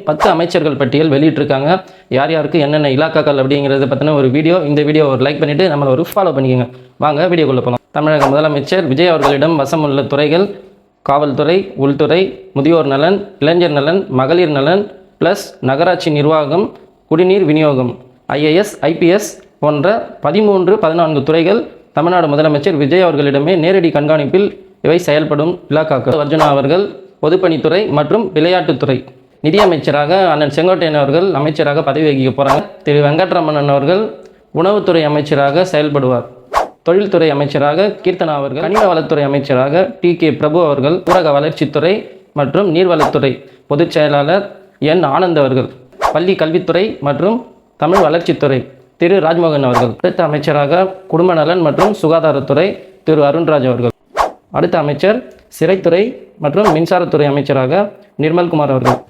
10 அமைச்சர்கள் பட்டியல் வெளியிட்டிருக்காங்க. யார் யாருக்கு என்னென்ன இலாக்காக்கள் அப்படிங்கிறத பற்றின ஒரு வீடியோ. இந்த வீடியோ ஒரு லைக் பண்ணிவிட்டு நம்மளை ஒரு ஃபாலோ பண்ணிக்கோங்க. வாங்க வீடியோக்குள்ளே போகலாம். தமிழக முதலமைச்சர் விஜய் அவர்களிடம் வசமுள்ள துறைகள் காவல்துறை, உள்துறை, முதியோர் நலன், இளைஞர் நலன், மகளிர் நலன் ப்ளஸ் நகராட்சி நிர்வாகம், குடிநீர் விநியோகம், IAS, IPS போன்ற 13-14 துறைகள் தமிழ்நாடு முதலமைச்சர் விஜய் அவர்களிடமே நேரடி கண்காணிப்பில் இவை செயல்படும் இலாக்காக்கள். அர்ஜுனா அவர்கள் பொதுப்பணித்துறை மற்றும் விளையாட்டுத்துறை. நிதியமைச்சராக அண்ணன் செங்கோட்டையன் அவர்கள் அமைச்சராக பதவி வகிக்க போகிறாங்க. திரு வெங்கட்ரமணன் அவர்கள் உணவுத்துறை அமைச்சராக செயல்படுவார். தொழில்துறை அமைச்சராக கீர்த்தனா அவர்கள், கனிம வளத்துறை அமைச்சராக TK பிரபு அவர்கள், ஊரக வளர்ச்சித்துறை மற்றும் நீர்வளத்துறை பொதுச் செயலாளர் N ஆனந்த் அவர்கள், பள்ளி கல்வித்துறை மற்றும் தமிழ் வளர்ச்சித்துறை திரு ராஜ்மோகன் அவர்கள், அடுத்த அமைச்சராக குடும்ப நலன் மற்றும் சுகாதாரத்துறை திரு அருண்ராஜ் அவர்கள், அடுத்த அமைச்சர் சிறைத்துறை மற்றும் மின்சாரத்துறை அமைச்சராக நிர்மல்குமார் அவர்கள்.